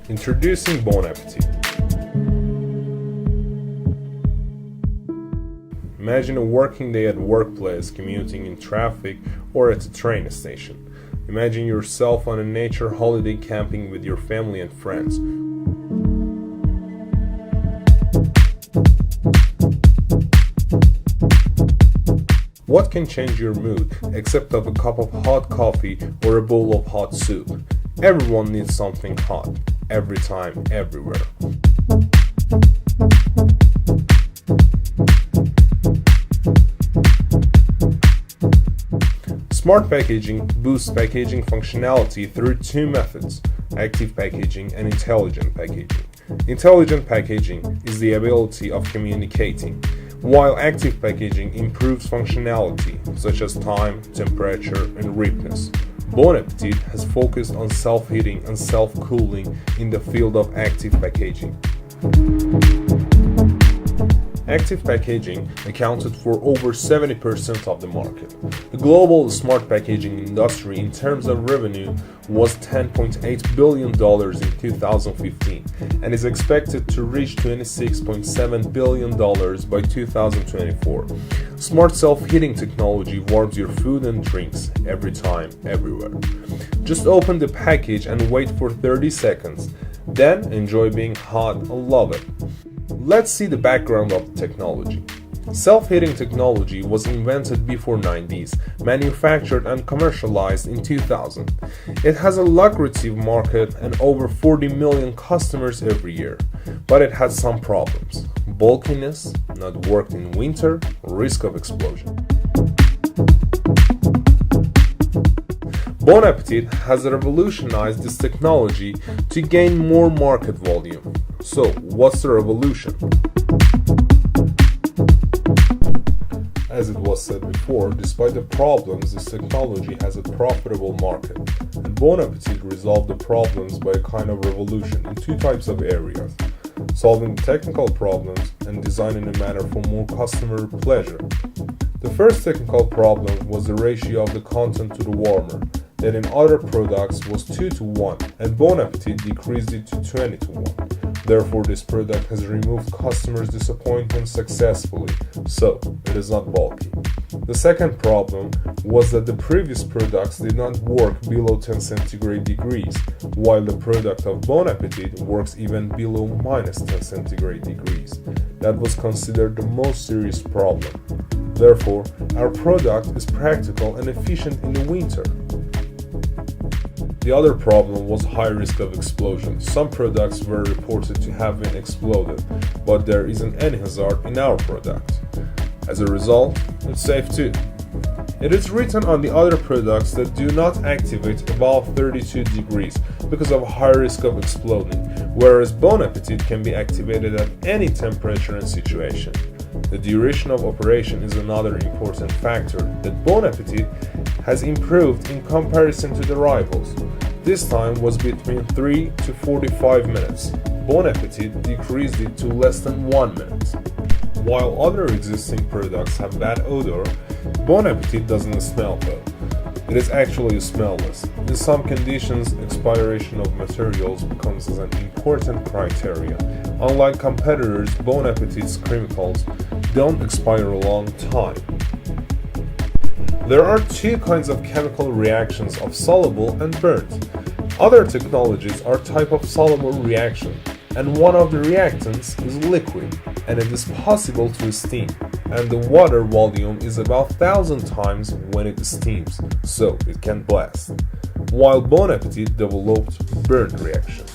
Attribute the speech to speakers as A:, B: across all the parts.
A: Introducing Bon Appetit. Imagine a working day at workplace, commuting in traffic, or at a train station. Imagine yourself on a nature holiday camping with your family and friends. What can change your mood except of a cup of hot coffee or a bowl of hot soup? Everyone needs something hot, every time, everywhere. Smart packaging boosts packaging functionality through two methods: active packaging and intelligent packaging. Intelligent packaging is the ability of communicating, while active packaging improves functionality such as time, temperature, and ripeness. Bon Appetit has focused on self-heating and self-cooling in the field of active packaging. Active packaging accounted for over 70% of the market. The global smart packaging industry in terms of revenue was $10.8 billion in 2015 and is expected to reach $26.7 billion by 2024. Smart self-heating technology warms your food and drinks every time, everywhere. Just open the package and wait for 30 seconds, then enjoy being hot and love it. Let's see the background of the technology. Self-heating technology was invented before 90s, manufactured and commercialized in 2000. It has a lucrative market and over 40 million customers every year, but it has some problems: bulkiness, not worked in winter, risk of explosion. Bon Appetit has revolutionized this technology to gain more market volume. So, what's the revolution? As it was said before, despite the problems, this technology has a profitable market. And Bon Appetit resolved the problems by a kind of revolution in two types of areas: solving technical problems and designing a manner for more customer pleasure. The first technical problem was the ratio of the content to the warmer, that in other products was 2:1, and Bon Appetit decreased it to 20:1. Therefore, this product has removed customers' disappointment successfully, so it is not bulky. The second problem was that the previous products did not work below 10 centigrade degrees, while the product of Bon Appetit works even below minus 10 centigrade degrees. That was considered the most serious problem. Therefore, our product is practical and efficient in the winter. The other problem was high risk of explosion. Some products were reported to have been exploded, but there isn't any hazard in our product. As a result, it's safe too. It is written on the other products that do not activate above 32 degrees because of high risk of exploding, whereas Bon Appetit can be activated at any temperature and situation. The duration of operation is another important factor that Bon Appetit has improved in comparison to the rivals. This time was between 3 to 45 minutes. Bon Appetit decreased it to less than 1 minute. While other existing products have bad odor, Bon Appetit doesn't smell though. It is actually smellless. In some conditions, expiration of materials becomes an important criteria. Unlike competitors, Bon Appetit's chemicals don't expire a long time. There are two kinds of chemical reactions of soluble and burnt. Other technologies are type of soluble reaction, and one of the reactants is liquid, and it is possible to steam, and the water volume is about 1,000 times when it steams, so it can blast. While Bon Appetit developed burnt reaction.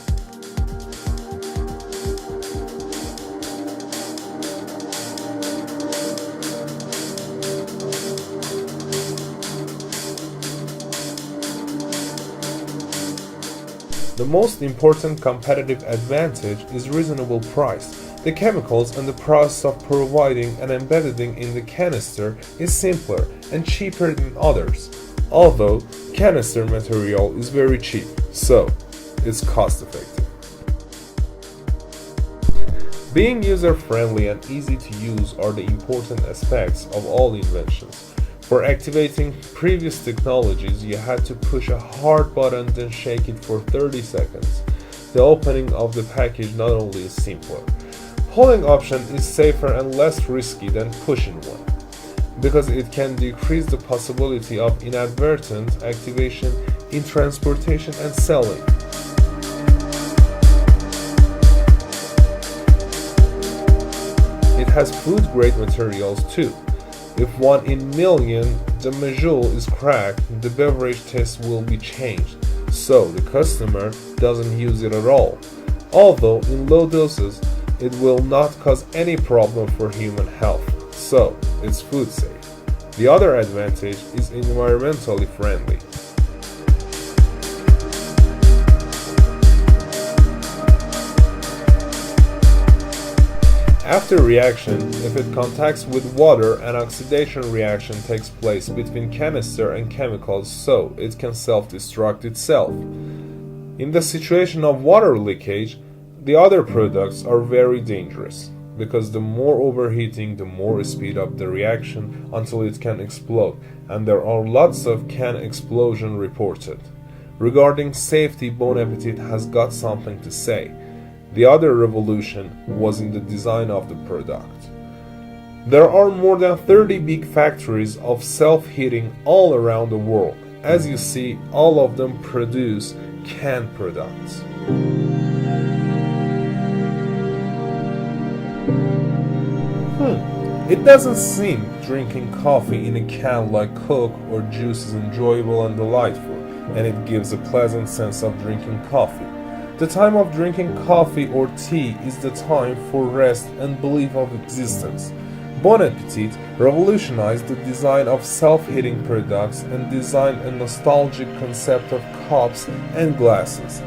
A: The most important competitive advantage is reasonable price. The chemicals and the process of providing and embedding in the canister is simpler and cheaper than others, although canister material is very cheap, so it's cost effective. Being user-friendly and easy to use are the important aspects of all inventions. For activating previous technologies, you had to push a hard button then shake it for 30 seconds. the opening of the package not only is simpler, pulling option is safer and less risky than pushing one, because it can decrease the possibility of inadvertent activation in transportation and selling. It has food-grade materials too. If 1 in million the module is cracked, the beverage test will be changed, so the customer doesn't use it at all. Although in low doses, it will not cause any problem for human health, so it's food safe. The other advantage is environmentally friendly. After reaction, if it contacts with water, an oxidation reaction takes place between canister and chemicals, so it can self-destruct itself. In the situation of water leakage, the other products are very dangerous, because the more overheating, the more speed up the reaction until it can explode, and there are lots of can explosion reported. Regarding safety, Bon Appetit has got something to say. The other revolution was in the design of the product. There are more than 30 big factories of self-heating all around the world. As you see, all of them produce canned products. It doesn't seem drinking coffee in a can like Coke or juice is enjoyable and delightful, and it gives a pleasant sense of drinking coffee. The time of drinking coffee or tea is the time for rest and belief of existence. Bon Appetit revolutionized the design of self-heating products and designed a nostalgic concept of cups and glasses.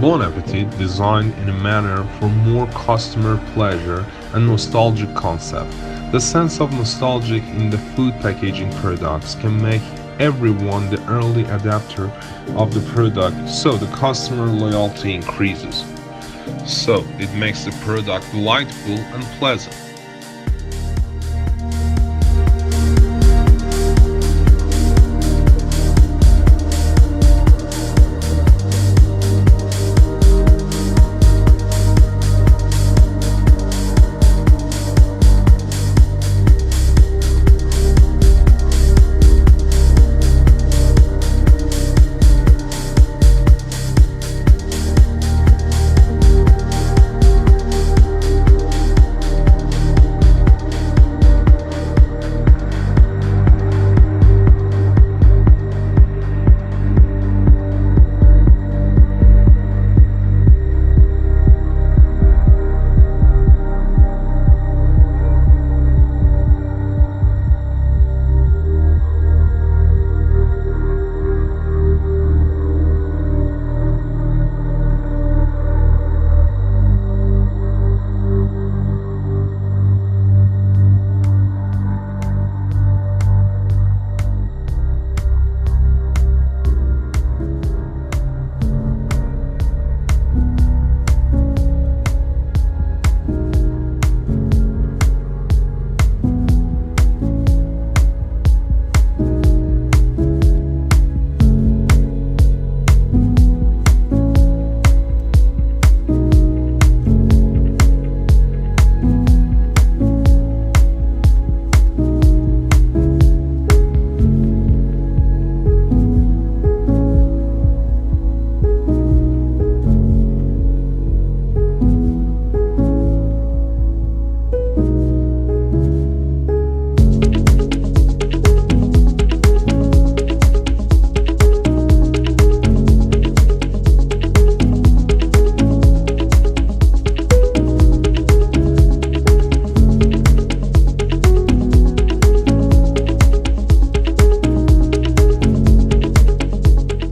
A: Bon Appetit designed in a manner for more customer pleasure and nostalgic concept. The sense of nostalgic in the food packaging products can make everyone the early adapter of the product, so the customer loyalty increases. So it makes the product delightful and pleasant.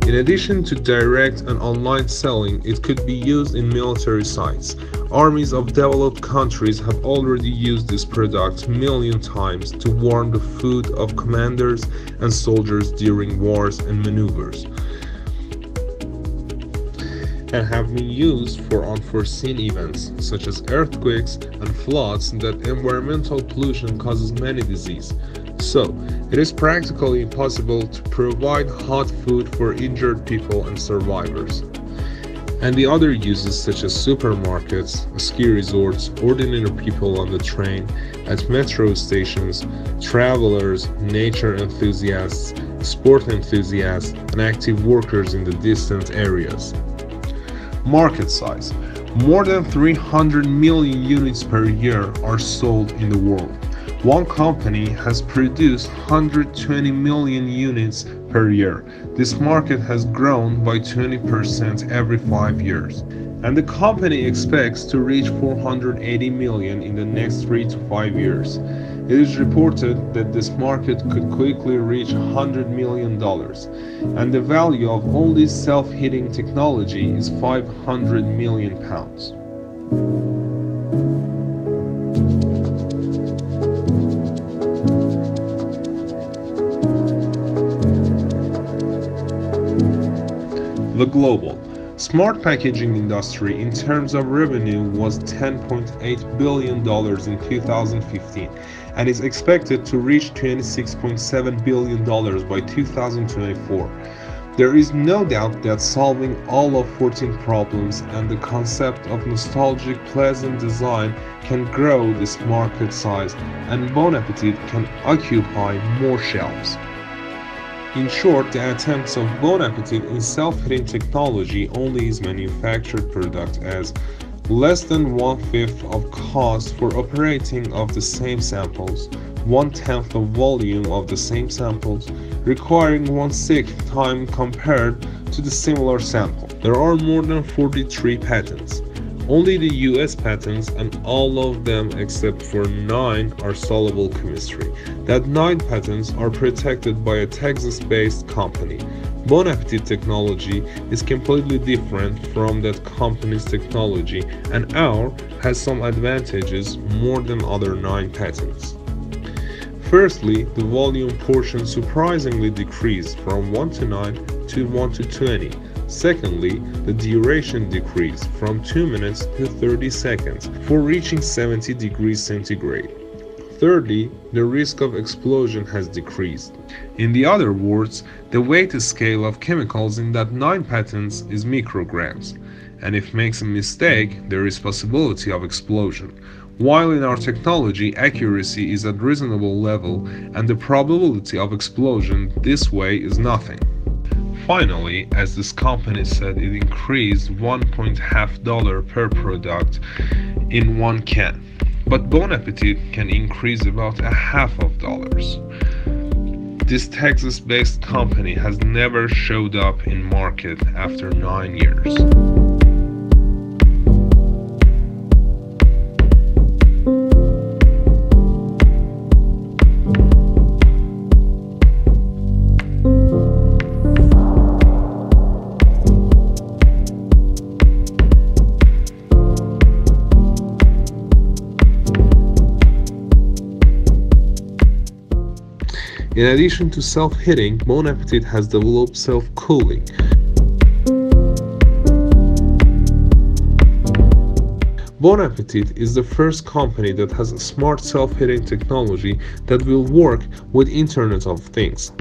A: In addition to direct and online selling, it could be used in military sites. Armies of developed countries have already used this product a million times to warm the food of commanders and soldiers during wars and maneuvers, and have been used for unforeseen events such as earthquakes and floods that environmental pollution causes many diseases. So, it is practically impossible to provide hot food for injured people and survivors. And the other uses such as supermarkets, ski resorts, ordinary people on the train, at metro stations, travelers, nature enthusiasts, sport enthusiasts, and active workers in the distant areas. Market size. More than 300 million units per year are sold in the world. One company has produced 120 million units per year. This market has grown by 20% every 5 years. And the company expects to reach 480 million in the next 3 to 5 years. It is reported that this market could quickly reach $100 million, and the value of all this self-heating technology is 500 million pounds. The global smart packaging industry in terms of revenue was $10.8 billion in 2015 and is expected to reach $26.7 billion by 2024. There is no doubt that solving all of 14 problems and the concept of nostalgic pleasant design can grow this market size, and Bon Appetit can occupy more shelves. In short, the attempts of Bon Appetit in self-heating technology only is manufactured product as less than 1/5 of cost for operating of the same samples, 1/10 of volume of the same samples, requiring 1/6 time compared to the similar sample. There are more than 43 patents. Only the US patents, and all of them except for 9 are soluble chemistry. That 9 patents are protected by a Texas-based company. Bon Appetit technology is completely different from that company's technology, and ours has some advantages more than other 9 patents. Firstly, the volume portion surprisingly decreased from 1 to 9 to 1 to 20. Secondly, the duration decreased from 2 minutes to 30 seconds for reaching 70 degrees centigrade. Thirdly, the risk of explosion has decreased. In the other words, the weight scale of chemicals in that 9 patents is micrograms, and if makes a mistake, there is possibility of explosion. While in our technology, accuracy is at reasonable level, and the probability of explosion this way is nothing. Finally, as this company said, it increased $1.5 per product in one can. But Bon Appetit can increase about $0.5. This Texas-based company has never showed up in market after 9 years. In addition to self-heating, Bon Appetit has developed self-cooling. Bon Appetit is the first company that has a smart self-heating technology that will work with Internet of Things.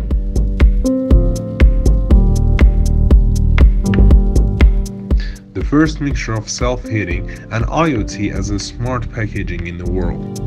A: The first mixture of self-heating and IoT as a smart packaging in the world.